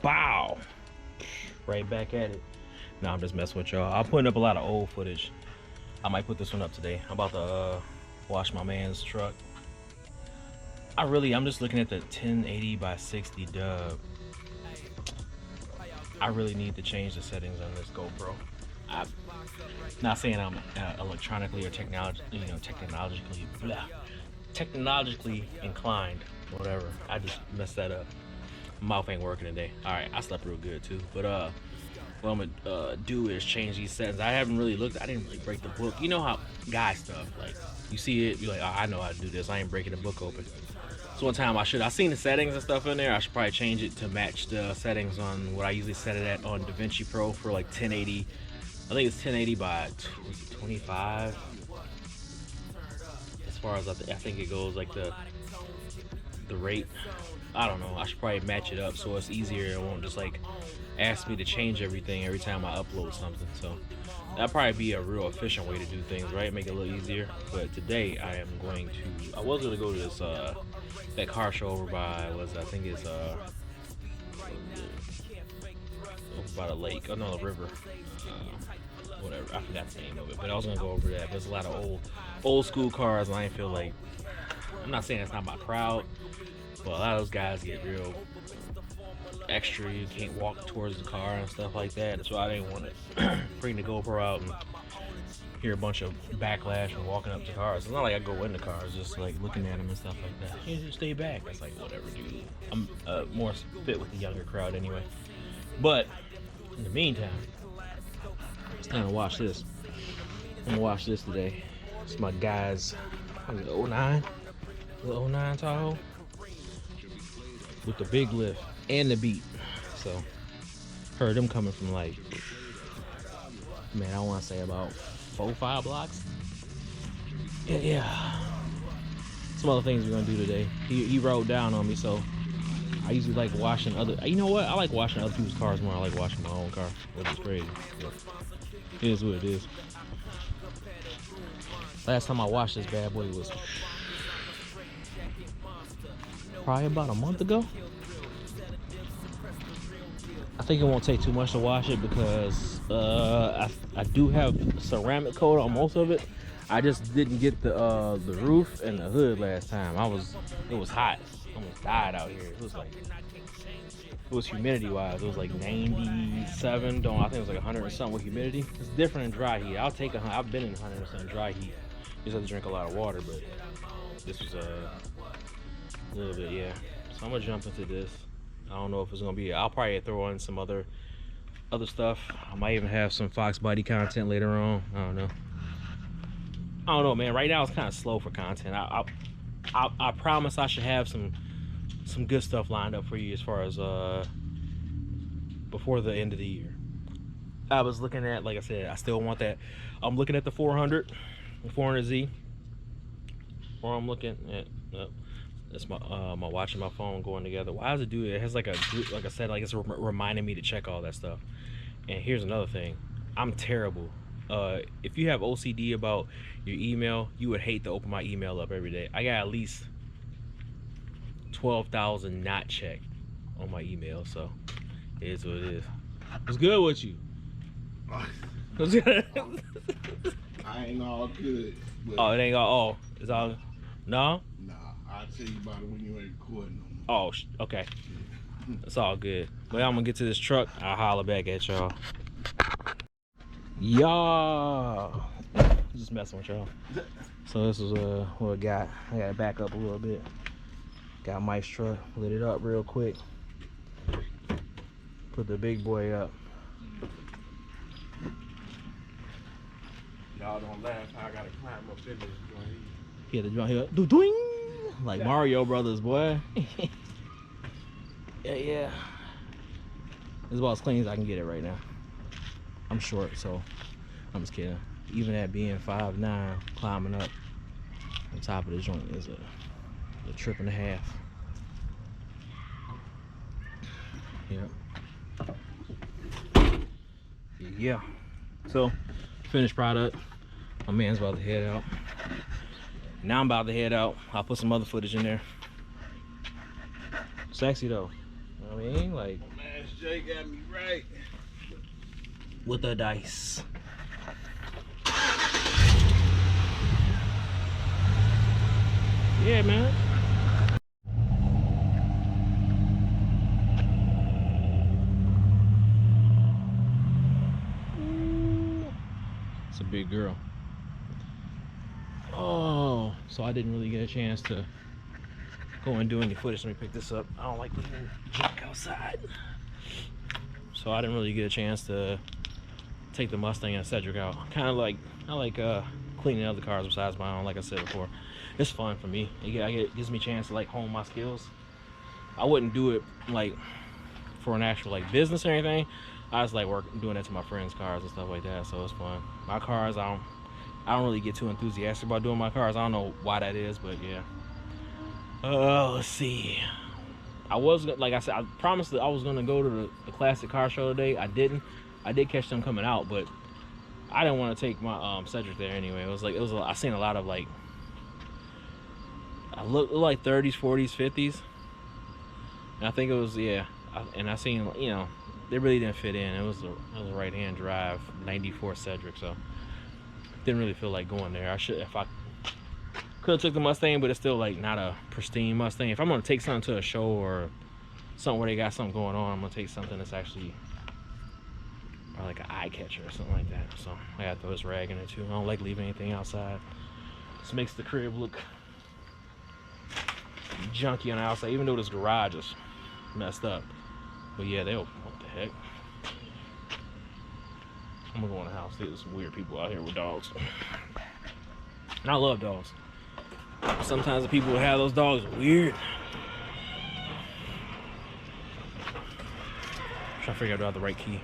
Bow. Right back at it. No, I'm just messing with y'all. I'm putting up a lot of old footage. I might put this one up today. I'm about to wash my man's truck. I'm just looking at the 1080 by 60 dub. I really need to change the settings on this GoPro. I'm not saying I'm electronically or technologically inclined, whatever. I just messed that up. My mouth ain't working today. All right, I slept real good too. But what I'm gonna do is change these settings. I haven't really looked. I didn't really break the book. You know how guy stuff, like you see it, you're like, oh, I know how to do this. I ain't breaking the book open. So one time I seen the settings and stuff in there. I should probably change it to match the settings on what I usually set it at on DaVinci Pro for like 1080. I think it's 1080 by 25. As far as I think it goes, like the rate. I don't know. I should probably match it up so it's easier. It won't just like ask me to change everything every time I upload something. So that'd probably be a real efficient way to do things, right? Make it a little easier. But today I was gonna go to this that car show over by over by the lake. Oh no, the river. Whatever. I forgot the name of it. But I was gonna go over that. There's a lot of old school cars, and I feel like, I'm not saying it's not my crowd, but a lot of those guys get real extra. You can't walk towards the car and stuff like that. That's why I didn't want to bring the GoPro out and hear a bunch of backlash from walking up to cars. It's not like I go in the cars, just like looking at them and stuff like that. You just stay back. It's like, whatever, dude. I'm more fit with the younger crowd anyway. But in the meantime, it's time to watch this. I'm gonna watch this today. It's my guy's, what is it, 09? The 09 Tahoe? With the big lift and the beat. So, heard them coming from like, man, I want to say about 4-5 blocks. Yeah. Some other things we're gonna do today. He rode down on me, so I usually like washing you know what? I like washing other people's cars more. I like washing my own car, which is crazy. But it is what it is. Last time I washed this bad boy was probably about a month ago. I think it won't take too much to wash it because I do have ceramic coat on most of it. I just didn't get the roof and the hood last time. It was hot. I almost died out here. It was humidity wise. It was like 97. I think it was like 100 and something with humidity. It's different in dry heat. I've been in 100% dry heat. Just have to drink a lot of water, but this was a little bit, yeah. So I'm gonna jump into this. I don't know if it's gonna be. I'll probably throw in some other stuff. I might even have some Fox Body content later on. I don't know, man. Right now it's kind of slow for content. I promise I should have some good stuff lined up for you as far as before the end of the year. I was looking at, like I said, I still want that. I'm looking at the 400Z. Or I'm looking at. That's my watch and my phone going together. Why does it do it? It has like like I said, like it's reminding me to check all that stuff. And here's another thing. I'm terrible. If you have OCD about your email, you would hate to open my email up every day. I got at least 12,000 not checked on my email, so it is what it is. What's good with you? What's good? I ain't all good. Oh, it ain't all. Oh, it's all. No. Nah, I'll tell you about it when you ain't recording no more. Oh, okay. It's all good. Well, I'm gonna get to this truck. I'll holler back at y'all. Y'all, just messing with y'all. So this is what I got. I gotta back up a little bit. Got Mike's truck, lit it up real quick. Put the big boy up. Y'all don't laugh how I gotta climb up in this joint. He had the joint here, doing like Mario Brothers, boy. yeah. It's about as clean as I can get it right now. I'm short, so I'm just kidding. Even at being 5'9", climbing up on top of the joint is a trip and a half. Yeah. So, finished product. My man's about to head out. Now I'm about to head out. I'll put some other footage in there. Sexy though. I mean, like, Man, Jay got me right. with the dice. Yeah, man. It's a big girl. Oh, so I didn't really get a chance to go and do any footage. Let me pick this up. I don't like leaving junk outside. So I didn't really get a chance to take the Mustang and Cedric out. Kind of like, I like cleaning other cars besides my own, like I said before. It's fun for me. It gives me a chance to like hone my skills. I wouldn't do it like for an actual like business or anything. I just like doing that to my friends' cars and stuff like that. So it's fun. My cars, I don't really get too enthusiastic about doing my cars. I don't know why that is, but yeah. Let's see. I was, like I said, I promised that I was gonna go to the classic car show today. I didn't. I did catch them coming out, but I didn't want to take my Cedric there anyway. I seen a lot of like, I look like 30s, 40s, 50s, and I think it was, yeah. And I seen, you know, they really didn't fit in. It was a right-hand drive '94 Cedric, so didn't really feel like going there. If I could have took the Mustang, but it's still like not a pristine Mustang. If I'm gonna take something to a show or something where they got something going on, I'm gonna take something that's actually or like an eye catcher or something like that. So I got to throw this rag in it too. I don't like leaving anything outside. This makes the crib look junky on the outside, even though this garage is messed up. But yeah, what the heck? I'm gonna go in the house. There's some weird people out here with dogs. And I love dogs. Sometimes the people who have those dogs are weird. I'm trying to figure out if I have the right key.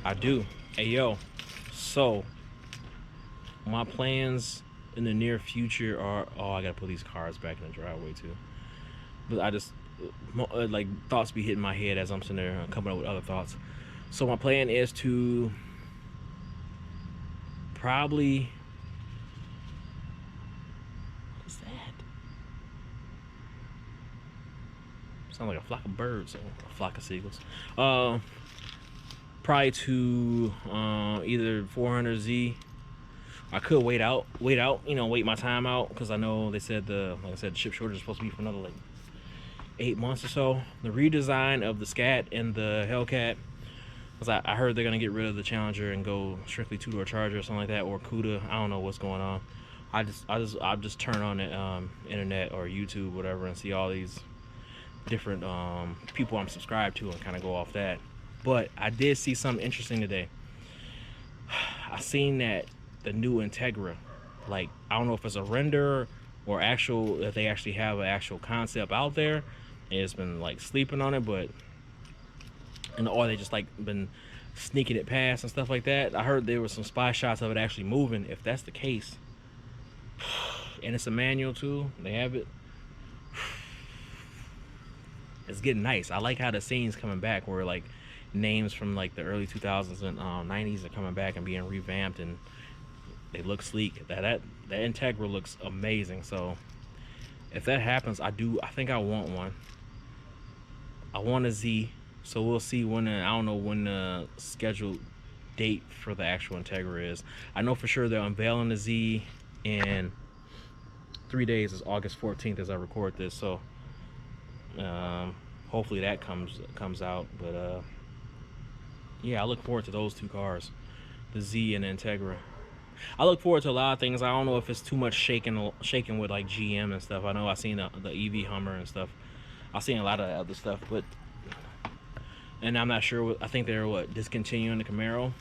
I do. Hey, yo. So, my plans in the near future are... Oh, I gotta put these cars back in the driveway, too. But I just... like, thoughts be hitting my head as I'm sitting there coming up with other thoughts. So, my plan is to... probably... What is that? Sounds like a flock of birds or a flock of seagulls. Probably to either 400Z. I could wait out, you know, wait my time out, because I know they said like I said, the chip shortage is supposed to be for another like 8 months or so. The redesign of the Scat and the Hellcat, because I heard they're gonna get rid of the Challenger and go strictly two-door Charger or something like that, or CUDA. I don't know what's going on. I just turn on the internet or YouTube, whatever, and see all these different people I'm subscribed to and kind of go off that. But I did see something interesting today. I seen that the new Integra, like, I don't know if it's a render or actual, if they actually have an actual concept out there and it's been like sleeping on it, but or they just like been sneaking it past and stuff like that. I heard there was some spy shots of it actually moving. If that's the case, and it's a manual too, they have it, it's getting nice. I like how the scene's coming back, where like names from like the early 2000s and 90s are coming back and being revamped, and they look sleek. That Integra looks amazing. So if that happens, I think I want one. I want a Z. So we'll see when I don't know when the scheduled date for the actual Integra is. I know for sure they're unveiling the Z in 3 days. Is August 14th as I record this. So hopefully that comes out. But yeah, I look forward to those two cars, the Z and the Integra. I look forward to a lot of things. I don't know if it's too much shaking with like GM and stuff. I know I've seen the EV Hummer and stuff. I've seen a lot of other stuff, but and I'm not sure. I think they're discontinuing the Camaro.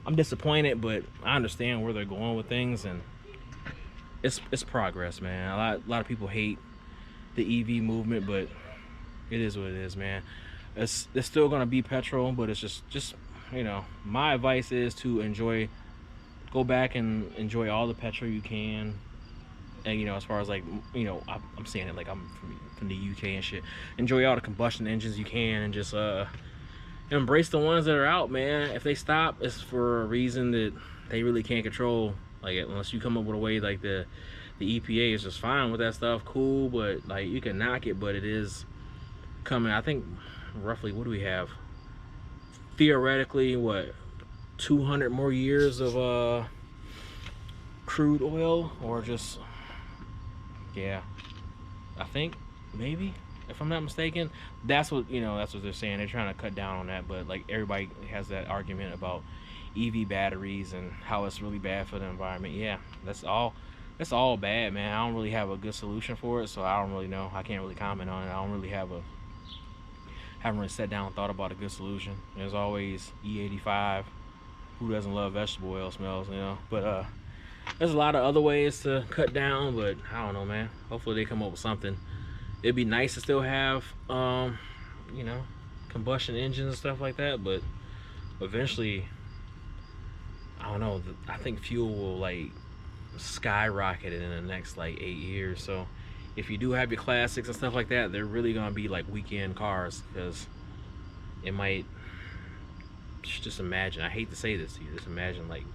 I'm disappointed, but I understand where they're going with things, and it's progress, man. A lot of people hate the EV movement, but it is what it is, man. It's still gonna be petrol, but it's just you know, my advice is to go back and enjoy all the petrol you can. And you know, as far as like, you know, I'm saying it like I'm from the UK and shit. Enjoy all the combustion engines you can, and just embrace the ones that are out, man. If they stop, it's for a reason that they really can't control. Like, unless you come up with a way, like the EPA is just fine with that stuff, cool, but like you can knock it, but it is coming, I think, roughly, what do we have? Theoretically, what, 200 more years of crude oil, or just, yeah, I think maybe, if I'm not mistaken, that's what that's what they're saying. They're trying to cut down on that, but like everybody has that argument about EV batteries and how it's really bad for the environment. Yeah, that's all bad, man. I don't really have a good solution for it, so I don't really know. I can't really comment on it. I don't really haven't really sat down and thought about a good solution. There's always E85. Who doesn't love vegetable oil smells, But there's a lot of other ways to cut down, but I don't know, man. Hopefully they come up with something. It'd be nice to still have, combustion engines and stuff like that, but eventually, I don't know. I think fuel will like skyrocket in the next like 8 years. So if you do have your classics and stuff like that, they're really gonna be like weekend cars, because it might. Just imagine. I hate to say this to you. Just imagine like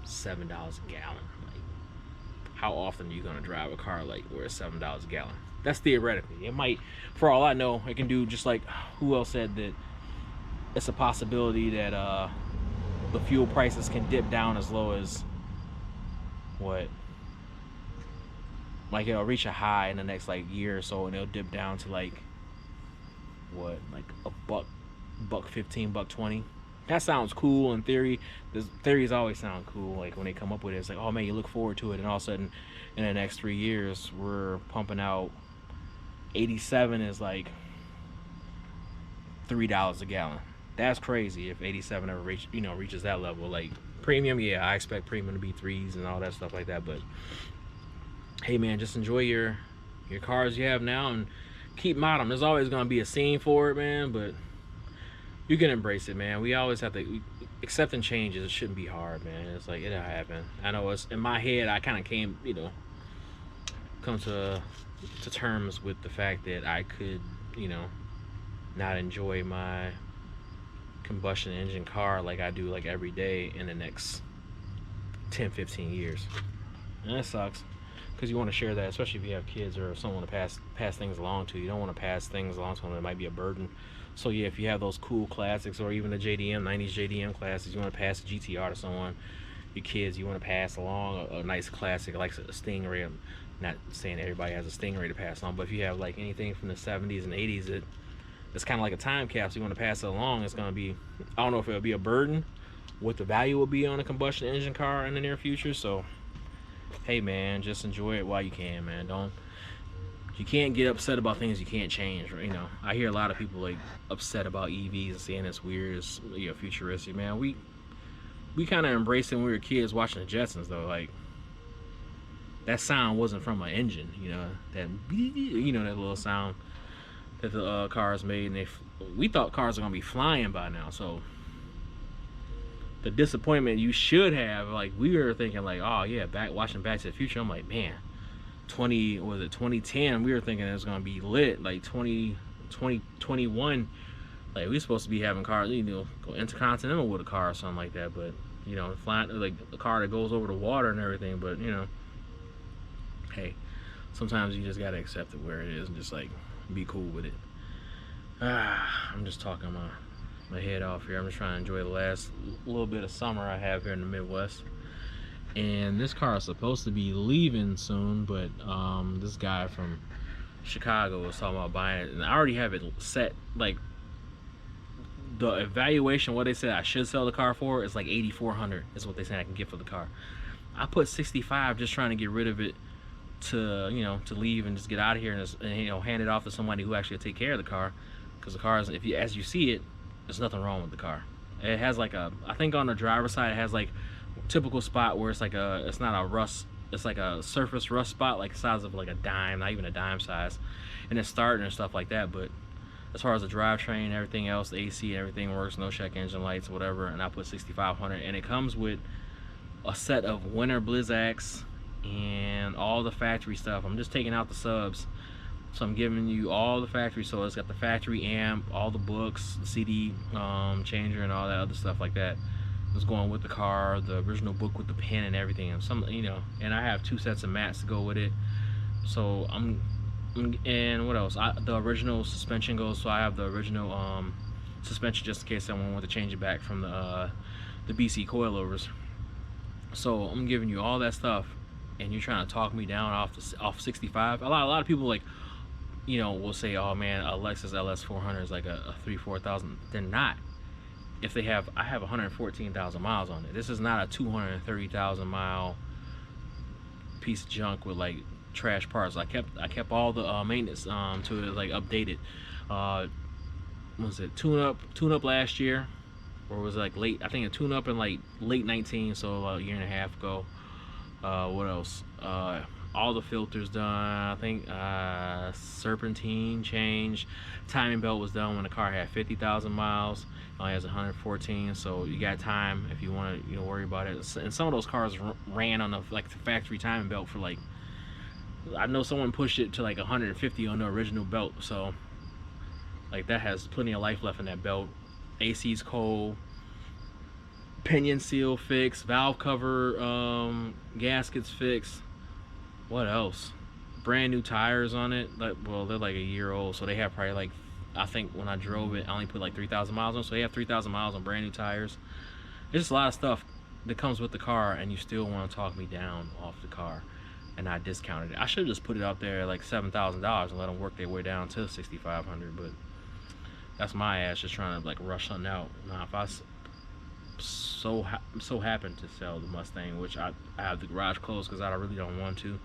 $7 a gallon. Like, how often are you gonna drive a car like where it's $7 a gallon? That's theoretically. It might, for all I know, it can do just like who else said that it's a possibility that the fuel prices can dip down as low as what? Like it'll reach a high in the next like year or so, and it'll dip down to like what, like a buck 15, buck 20. That sounds cool in theory. The theories always sound cool. Like when they come up with it, it's like, oh man, you look forward to it, and all of a sudden, in the next 3 years, we're pumping out 87 is like $3 a gallon. That's crazy if 87 ever reaches that level. Like premium, yeah, I expect premium to be threes and all that stuff like that. But hey, man, just enjoy your cars you have now and keep modding. There's always gonna be a scene for it, man. But you can embrace it, man. We always have to accepting changes. It shouldn't be hard, man. It's like it'll happen. I know it's in my head. I kind of came, come to terms with the fact that I could, not enjoy my combustion engine car like I do like every day in the next 10-15 years. And that sucks, because you want to share that, especially if you have kids or someone to pass things along to. You don't want to pass things along to them that might be a burden. So yeah, if you have those cool classics or even the 90s JDM classics, you want to pass a GTR to someone, your kids, you want to pass along a nice classic like a Stingray. I'm not saying everybody has a Stingray to pass on, but if you have like anything from the 70s and 80s, it's kind of like a time capsule. You want to pass it along. It's going to be, I don't know if it'll be a burden, what the value will be on a combustion engine car in the near future. So hey, man, just enjoy it while you can, man. You can't get upset about things you can't change. I hear a lot of people like upset about EVs and saying it's weird, it's futuristic. Man, we kind of embraced it when we were kids watching the Jetsons, though. Like that sound wasn't from an engine, that that little sound that the cars made, and we thought cars are gonna be flying by now. So the disappointment you should have, like we were thinking, like, oh yeah, watching Back to the Future. I'm like, man. 2010, we were thinking it was gonna be lit. Like 2021, like we supposed to be having cars, go intercontinental with a car or something like that. But flying like a car that goes over the water and everything. But hey, sometimes you just gotta accept it where it is and just like be cool with it. I'm just talking my head off here. I'm just trying to enjoy the last little bit of summer I have here in the Midwest. And this car is supposed to be leaving soon, but this guy from Chicago was talking about buying it, and I already have it set. Like the evaluation, what they said I should sell the car for is like $8,400 is what they said I can get for the car. I put 65 just trying to get rid of it to to leave and just get out of here and hand it off to somebody who actually will take care of the car, because the car is, as you see it, there's nothing wrong with the car. It has like I think on the driver's side it has like typical spot where it's like it's not a rust, it's like a surface rust spot, like the size of like a dime, not even a dime size, and it's starting and stuff like that. But as far as the drivetrain and everything else, the AC and everything works, no check engine lights, whatever, and I put 6,500, and it comes with a set of winter Blizzaks and all the factory stuff. I'm just taking out the subs, so I'm giving you all the factory. So it's got the factory amp, all the books, the CD changer, and all that other stuff like that. It's going with the car, the original book with the pen and everything, and and I have 2 sets of mats to go with it. So I'm And what else? The original suspension goes, so I have the original suspension just in case someone wants to change it back from the BC coilovers. So I'm giving you all that stuff, and you're trying to talk me down off 65. A lot of people, like, you know, will say, oh man, a Lexus LS 400 is like a 3,000-4,000. They're not. If they have, I have 114,000 miles on it. This is not a 230,000 mile piece of junk with like trash parts. I kept all the maintenance to it, like updated. What was it, tune up last year, or was it like late? I think a tune up in like late 19, so a year and a half ago. What else? All the filters done. I think serpentine changed. Timing belt was done when the car had 50,000 miles. It only has 114, so you got time if you want to, you know, worry about it. And some of those cars ran on the factory timing belt for like, I know someone pushed it to like 150 on the original belt, so like that has plenty of life left in that belt. AC's cold, pinion seal fixed, valve cover gaskets fixed. What else? Brand new tires on it. Like, well, they're like a year old, so they have probably like, I think when I drove it, I only put like 3,000 miles on, so they have 3,000 miles on brand new tires. There's just a lot of stuff that comes with the car, and you still want to talk me down off the car, and I discounted it. I should have just put it out there like $7,000 and let them work their way down to 6,500, but that's my ass just trying to like rush something out. Now, if I so happen to sell the Mustang, which I have the garage closed because I really don't want to,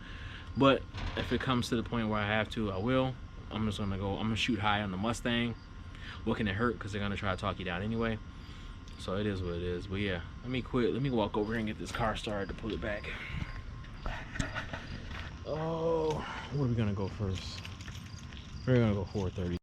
but if it comes to the point where I have to, I will. I'm just gonna go, I'm gonna shoot high on the Mustang. What can it hurt? Because they're gonna try to talk you down anyway. So it is what it is. But yeah, let me walk over here and get this car started to pull it back. Oh, where are we gonna go first? We're gonna go 430.